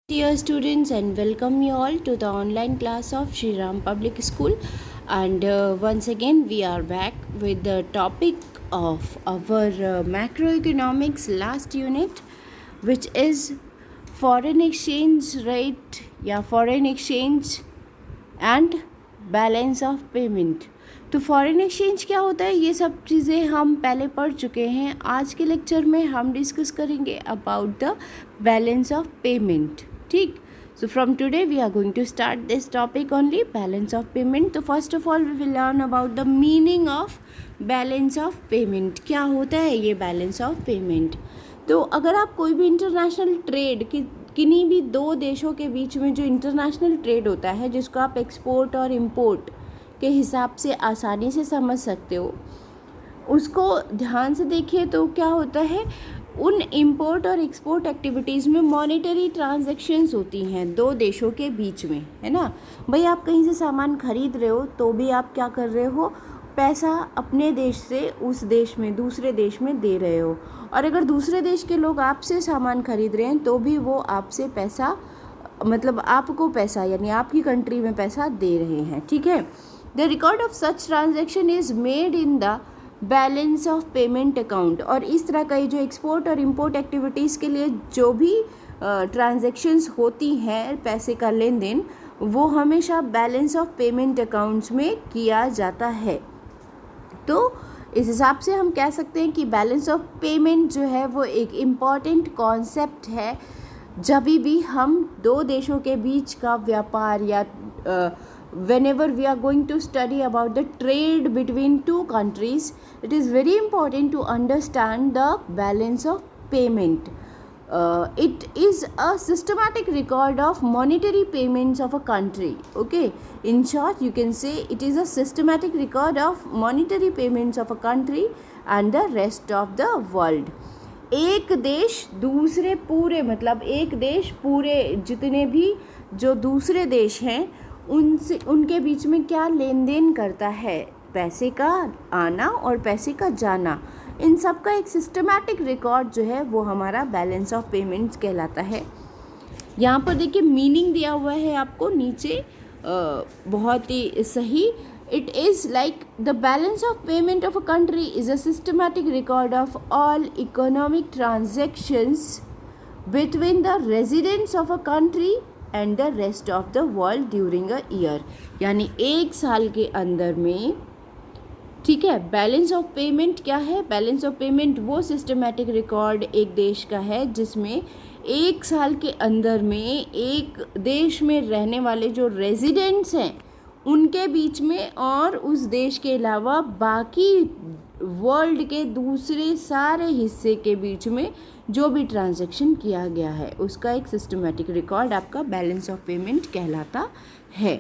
Dear students, and welcome you all to the online class of Shri Ram Public School. And once again, we are back with the topic of our macroeconomics last unit, which is foreign exchange rate, foreign exchange and balance of payment. तो foreign exchange क्या होता है, ये सब चीज़ें हम पहले पढ़ चुके हैं. आज के लेक्चर में हम डिस्कस करेंगे about the balance of payment. ठीक. So from today we are going to start this topic only, balance of payment. तो first of all we will learn about the meaning of balance of payment. क्या होता है ये balance of payment. तो अगर आप कोई भी इंटरनेशनल ट्रेड किन्हीं भी दो देशों के बीच में जो इंटरनेशनल ट्रेड होता है, जिसको आप एक्सपोर्ट और इम्पोर्ट के हिसाब से आसानी से समझ सकते हो, उसको ध्यान से देखिए तो क्या होता है, उन इम्पोर्ट और एक्सपोर्ट एक्टिविटीज़ में मॉनेटरी ट्रांजैक्शंस होती हैं दो देशों के बीच में, है ना भाई. आप कहीं से सामान खरीद रहे हो तो भी आप क्या कर रहे हो, पैसा अपने देश से उस देश में दूसरे देश में दे रहे हो. और अगर दूसरे देश के लोग आपसे सामान खरीद रहे हैं तो भी वो आपसे पैसा, मतलब आपको पैसा यानी आपकी कंट्री में पैसा दे रहे हैं. ठीक है. The record of such transaction is made in the balance of payment account. और इस तरह का ये जो एक्सपोर्ट और इम्पोर्ट एक्टिविटीज़ के लिए जो भी ट्रांजैक्शंस होती हैं, पैसे का लेन देन, वो हमेशा बैलेंस ऑफ पेमेंट अकाउंट्स में किया जाता है. तो इस हिसाब से हम कह सकते हैं कि बैलेंस ऑफ पेमेंट जो है वो एक इम्पॉर्टेंट कॉन्सेप्ट है जब भी हम दो देशों के बीच का व्यापार या whenever we are going to study about the trade between two countries, it is very important to understand the balance of payment. It is a systematic record of monetary payments of a country. Okay, in short you can say it is a systematic record of monetary payments of a country and the rest of the world. एक देश दूसरे पूरे, मतलब एक देश पूरे जितने भी जो दूसरे देश हैं उनसे, उनके बीच में क्या लेन देन करता है, पैसे का आना और पैसे का जाना, इन सब का एक सिस्टमैटिक रिकॉर्ड जो है वो हमारा बैलेंस ऑफ पेमेंट्स कहलाता है. यहाँ पर देखिए मीनिंग दिया हुआ है आपको नीचे, बहुत ही सही. It is like the balance of payment of a country is a systematic record of all economic transactions between the residents of a country and the rest of the world during a year. यानी एक साल के अंदर में, ठीक है. Balance of payment क्या है, बैलेंस ऑफ पेमेंट वो सिस्टमैटिक रिकॉर्ड एक देश का है जिसमें एक साल के अंदर में एक देश में रहने वाले जो रेजिडेंट्स हैं उनके बीच में और उस देश के अलावा बाकी वर्ल्ड के दूसरे सारे हिस्से के बीच में जो भी ट्रांजैक्शन किया गया है उसका एक सिस्टमैटिक रिकॉर्ड आपका बैलेंस ऑफ पेमेंट कहलाता है.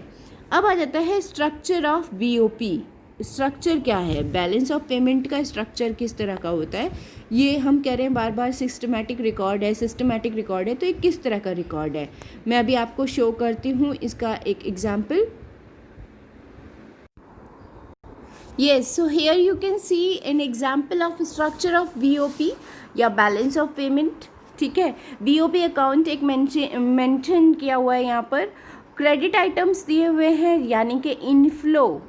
अब आ जाता है स्ट्रक्चर ऑफ बीओपी. स्ट्रक्चर क्या है, बैलेंस ऑफ पेमेंट का स्ट्रक्चर किस तरह का होता है, ये हम कह रहे हैं बार बार सिस्टमैटिक रिकॉर्ड है, सिस्टमैटिक रिकॉर्ड है. तो ये किस तरह का रिकॉर्ड है, मैं अभी आपको शो करती हूँ इसका एक example. Yes, so here you can see an example of structure of BOP या बैलेंस ऑफ पेमेंट. ठीक है. BOP अकाउंट एक मेंशन किया हुआ है यहाँ पर. क्रेडिट आइटम्स दिए हुए हैं यानी कि इनफ्लो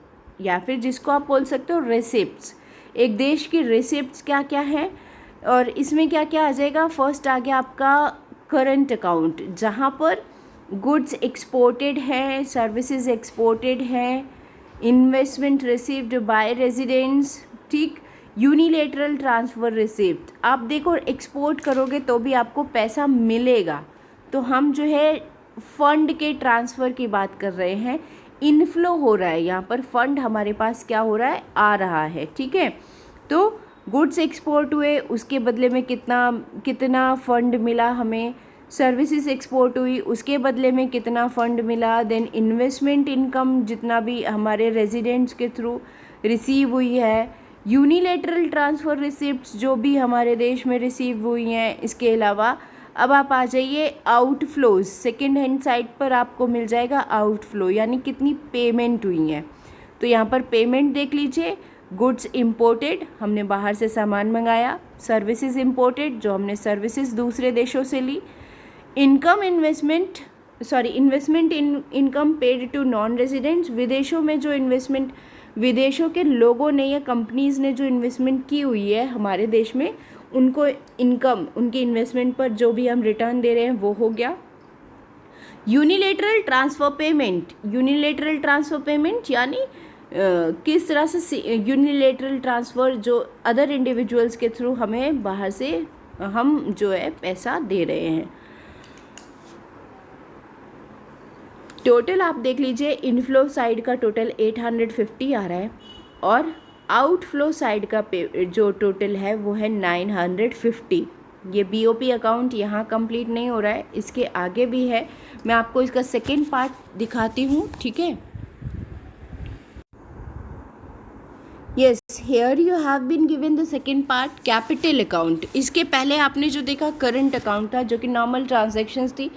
या फिर जिसको आप बोल सकते हो रिसिप्ट्स. एक देश की रिसिप्ट्स क्या क्या है और इसमें क्या क्या आ जाएगा. फर्स्ट आ गया आपका करंट अकाउंट जहाँ पर गुड्स एक्सपोर्टेड हैं, सर्विसेज एक्सपोर्टेड हैं, इन्वेस्टमेंट रिसीव्ड बाय रेजिडेंट्स. ठीक. यूनिलेटरल ट्रांसफ़र रिसिप्ट, आप देखो एक्सपोर्ट करोगे तो भी आपको पैसा मिलेगा, तो हम जो है फंड के ट्रांसफ़र की बात कर रहे हैं. इनफ्लो हो रहा है यहाँ पर, फंड हमारे पास क्या हो रहा है, आ रहा है. ठीक है. तो गुड्स एक्सपोर्ट हुए, उसके बदले में कितना फ़ंड मिला हमें. सर्विसेज एक्सपोर्ट हुई, उसके बदले में कितना फ़ंड मिला. देन इन्वेस्टमेंट इनकम जितना भी हमारे रेजिडेंट्स के थ्रू रिसीव हुई है. यूनिलेटरल ट्रांसफ़र रिसिप्ट्स जो भी हमारे देश में रिसीव हुई हैं. इसके अलावा अब आप आ जाइए आउटफ्लोज. सेकेंड हैंड साइड पर आपको मिल जाएगा आउटफ्लो, यानी कितनी पेमेंट हुई हैं. तो यहाँ पर पेमेंट देख लीजिए. गुड्स इम्पोर्टेड, हमने बाहर से सामान मंगाया. सर्विसेज इम्पोर्टेड, जो हमने सर्विसेज दूसरे देशों से ली. Investment in income paid to non residents, विदेशों में जो इन्वेस्टमेंट, विदेशों के लोगों ने या कंपनीज ने जो इन्वेस्टमेंट की हुई है हमारे देश में, उनको इनकम, उनकी इन्वेस्टमेंट पर जो भी हम रिटर्न दे रहे हैं वो हो गया। यूनिलेटरल ट्रांसफ़र पेमेंट यानी किस तरह से यूनिलेटरल ट्रांसफ़र जो अदर इंडिविजुअल्स के थ्रू हमें बाहर से हम जो है पैसा दे रहे हैं। टोटल आप देख लीजिए, इनफ्लो साइड का टोटल 850 आ रहा है और आउटफ्लो साइड का जो टोटल है वो है 950। ये बीओपी अकाउंट यहाँ कंप्लीट नहीं हो रहा है, इसके आगे भी है, मैं आपको इसका सेकेंड पार्ट दिखाती हूँ, ठीक है। Yes, here you have been given the second part, capital account. इसके पहले आपने जो देखा करंट अकाउंट था जो कि नॉर्मल ट्रांजैक्शंस थी।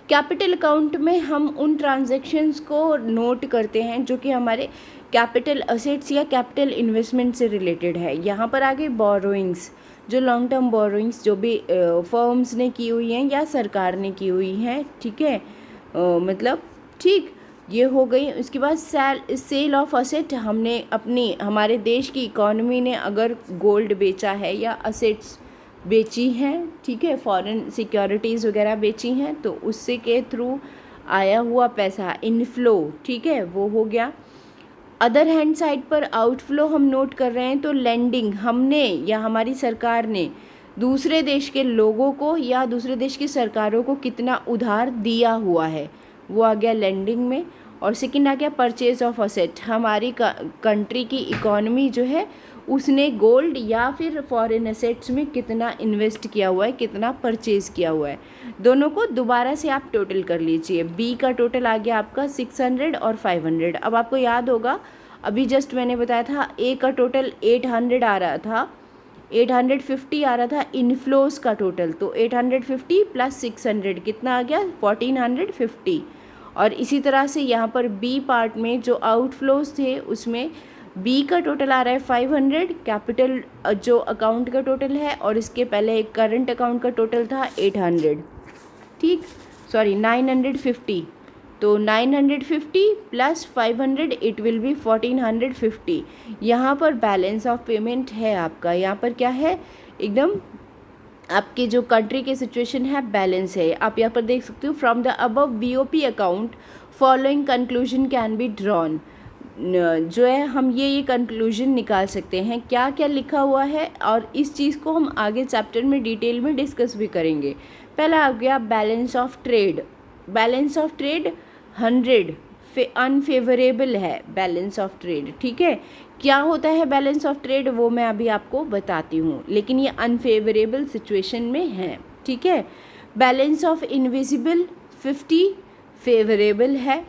कैपिटल अकाउंट में हम उन ट्रांजैक्शंस को नोट करते हैं जो कि हमारे कैपिटल असेट्स या कैपिटल इन्वेस्टमेंट से रिलेटेड है। यहाँ पर आगे बोरोइंग्स, जो लॉन्ग टर्म बोरोइंग्स जो भी फर्म्स ने की हुई हैं या सरकार ने की हुई हैं, ठीक है, मतलब ठीक, ये हो गई। उसके बाद सेल ऑफ असेट, हमने हमारे देश की इकोनॉमी ने अगर गोल्ड बेचा है या असेट्स बेची हैं, ठीक है, फॉरेन सिक्योरिटीज़ वगैरह बेची हैं, तो उससे के थ्रू आया हुआ पैसा इनफ्लो, ठीक है, वो हो गया। अदर हैंड साइड पर आउटफ्लो हम नोट कर रहे हैं, तो लेंडिंग, हमने या हमारी सरकार ने दूसरे देश के लोगों को या दूसरे देश की सरकारों को कितना उधार दिया हुआ है, वो आ गया लेंडिंग में। और सेकंड आ गया परचेज ऑफ असेट, हमारी कंट्री की इकोनॉमी जो है उसने गोल्ड या फिर फॉरेन असेट्स में कितना इन्वेस्ट किया हुआ है, कितना परचेज़ किया हुआ है। दोनों को दोबारा से आप टोटल कर लीजिए। बी का टोटल आ गया आपका 600 और 500। अब आपको याद होगा, अभी जस्ट मैंने बताया था ए का टोटल 800 आ रहा था, 850 आ रहा था इनफ्लोज का टोटल, तो 850 प्लस 600 कितना आ गया, 1450। और इसी तरह से यहाँ पर बी पार्ट में जो आउटफ्लोज थे उसमें बी का टोटल आ रहा है 500, कैपिटल जो अकाउंट का टोटल है, और इसके पहले एक करंट अकाउंट का टोटल था 800, ठीक, सॉरी 950, तो 950 प्लस 500 इट विल बी 1450। यहाँ पर बैलेंस ऑफ पेमेंट है आपका, यहाँ पर क्या है, एकदम आपके जो कंट्री के सिचुएशन है बैलेंस है। आप यहाँ पर देख सकते हो, from the above BOP account following conclusion can be drawn, जो है हम ये कंक्लूजन निकाल सकते हैं, क्या क्या लिखा हुआ है, और इस चीज़ को हम आगे चैप्टर में डिटेल में डिस्कस भी करेंगे। पहला आ गया balance of trade, balance of trade 100 unfavourable है बैलेंस ऑफ ट्रेड, ठीक है। क्या होता है बैलेंस ऑफ ट्रेड वो मैं अभी आपको बताती हूँ, लेकिन ये अनफेवरेबल सिचुएशन में है, ठीक है। बैलेंस ऑफ इनविजिबल 50 फेवरेबल है।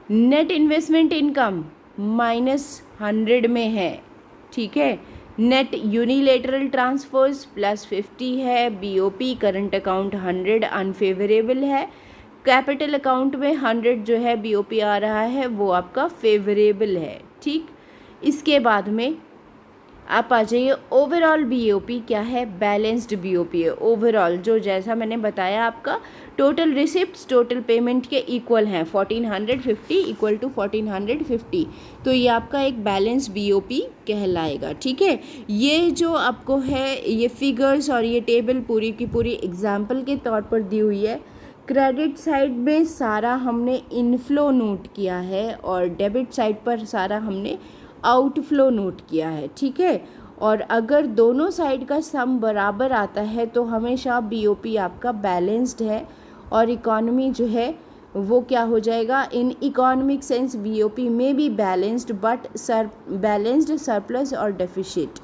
नेट इन्वेस्टमेंट इनकम -100 में है, ठीक है। नेट यूनिलेटरल ट्रांसफर्स +50 है। बीओपी करंट अकाउंट 100 अनफेवरेबल है। कैपिटल अकाउंट में 100 जो है बीओपी आ रहा है वो आपका फेवरेबल है, ठीक। इसके बाद में आप आ जाइए ओवरऑल बीओपी क्या है, बैलेंस्ड बीओपी है। ओवरऑल जो जैसा मैंने बताया आपका टोटल रिसिप्ट्स टोटल पेमेंट के इक्वल हैं, 1450 इक्वल टू 1450, तो ये आपका एक बैलेंस बीओपी कहलाएगा, ठीक है। ये जो आपको है ये फिगर्स और ये टेबल पूरी की पूरी एग्जाम्पल के तौर पर दी हुई है। क्रेडिट साइड में सारा हमने इनफ्लो नोट किया है और डेबिट साइड पर सारा हमने आउटफ्लो नोट किया है, ठीक है। और अगर दोनों साइड का सम बराबर आता है तो हमेशा बीओपी आपका बैलेंस्ड है और इकोनॉमी जो है वो क्या हो जाएगा, इन इकोनॉमिक सेंस बीओपी में भी बैलेंस्ड बट बैलेंस्ड सरप्लस और डेफिसिट।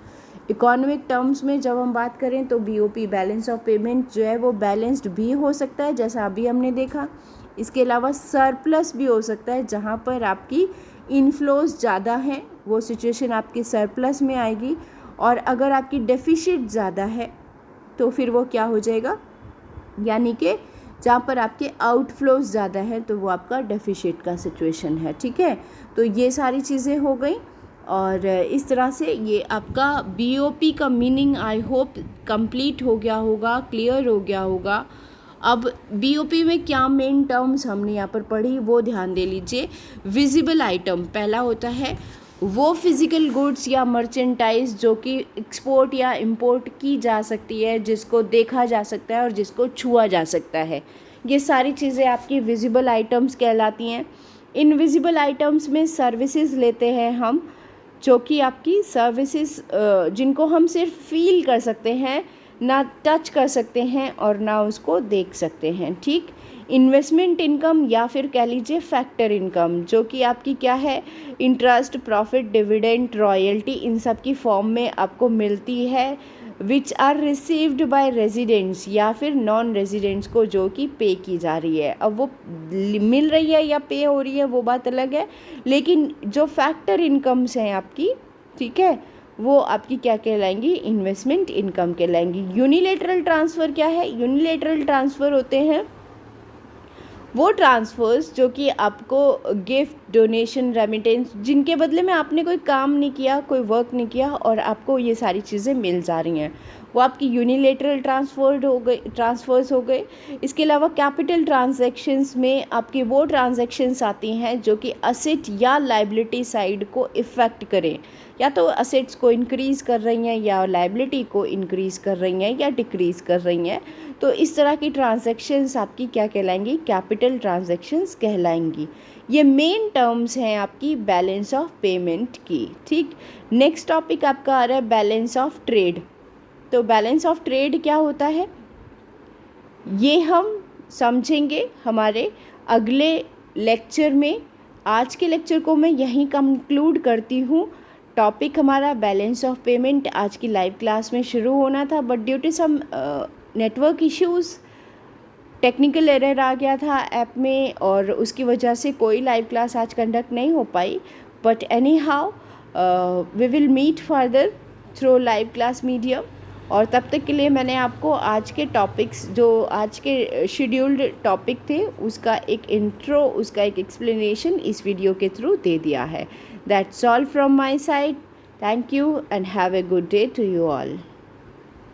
इकोनॉमिक टर्म्स में जब हम बात करें तो बीओपी बैलेंस ऑफ पेमेंट जो है वो बैलेंस्ड भी हो सकता है जैसा अभी हमने देखा। इसके अलावा सरप्लस भी हो सकता है, जहाँ पर आपकी इनफ्लोज ज़्यादा हैं वो सिचुएशन आपकी सरप्लस में आएगी, और अगर आपकी डेफिसिट ज़्यादा है तो फिर वो क्या हो जाएगा, यानी कि जहाँ पर आपके आउटफ्लोज ज़्यादा है तो वो आपका डेफिसिट का सिचुएशन है, ठीक है। तो ये सारी चीज़ें हो गई और इस तरह से ये आपका बीओपी का मीनिंग आई होप कंप्लीट हो गया होगा, क्लियर हो गया होगा। अब बीओपी में क्या मेन टर्म्स हमने यहाँ पर पढ़ी वो ध्यान दे लीजिए। विजिबल आइटम पहला होता है वो फिज़िकल गुड्स या मर्चेंटाइज जो कि एक्सपोर्ट या इंपोर्ट की जा सकती है, जिसको देखा जा सकता है और जिसको छुआ जा सकता है, ये सारी चीज़ें आपकी विजिबल आइटम्स कहलाती हैं। इनविजिबल आइटम्स में सर्विसेज लेते हैं हम, जो कि आपकी सर्विसेज जिनको हम सिर्फ फील कर सकते हैं, ना टच कर सकते हैं और ना उसको देख सकते हैं। ठीक, इन्वेस्टमेंट इनकम या फिर कह लीजिए फैक्टर इनकम, जो कि आपकी क्या है, इंटरेस्ट, प्रॉफिट, डिविडेंड, रॉयल्टी, इन सब की फॉर्म में आपको मिलती है, which are received by residents या फिर नॉन रेजिडेंट्स को, जो कि पे की जा रही है। अब वो मिल रही है या पे हो रही है वो बात अलग है, लेकिन जो फैक्टर इनकम्स हैं आपकी, ठीक है, वो आपकी क्या कहलाएंगी, इन्वेस्टमेंट इनकम कहलाएंगी। यूनिलेटरल ट्रांसफ़र क्या है, यूनिलेटरल ट्रांसफ़र होते हैं वो ट्रांसफ़र्स जो कि आपको गिफ्ट, डोनेशन, रेमिटेंस, जिनके बदले में आपने कोई काम नहीं किया, कोई वर्क नहीं किया और आपको ये सारी चीज़ें मिल जा रही हैं, वो आपकी यूनिलेटरल ट्रांसफ़र्स हो गए। इसके अलावा कैपिटल ट्रांजैक्शंस में आपकी वो ट्रांजैक्शंस आती हैं जो कि असेट या लाइबिलिटी साइड को इफ़ेक्ट करें, या तो असेट्स को इंक्रीज़ कर रही हैं या लाइबिलिटी को इंक्रीज़ कर रही हैं या डिक्रीज़ कर रही हैं। तो इस तरह की ट्रांजैक्शंस आपकी क्या कहलाएंगी, कैपिटल ट्रांजैक्शंस कहलाएंगी। ये मेन टर्म्स हैं आपकी बैलेंस ऑफ पेमेंट की। ठीक, नेक्स्ट टॉपिक आपका आ रहा है बैलेंस ऑफ ट्रेड। तो बैलेंस ऑफ ट्रेड क्या होता है ये हम समझेंगे हमारे अगले लेक्चर में। आज के लेक्चर को मैं यहीं कंक्लूड करती हूँ। टॉपिक हमारा बैलेंस ऑफ पेमेंट आज की लाइव क्लास में शुरू होना था, but due to some network issues, technical error आ गया था ऐप में और उसकी वजह से कोई लाइव क्लास आज कंडक्ट नहीं हो पाई। But anyhow we will meet further through live class medium. और तब तक के लिए मैंने आपको आज के टॉपिक्स, जो आज के शेड्यूल्ड टॉपिक थे, उसका एक इंट्रो, उसका एक एक्सप्लेनेशन इस वीडियो के थ्रू दे दिया है। That's all from my side. Thank you and have a good day to you all.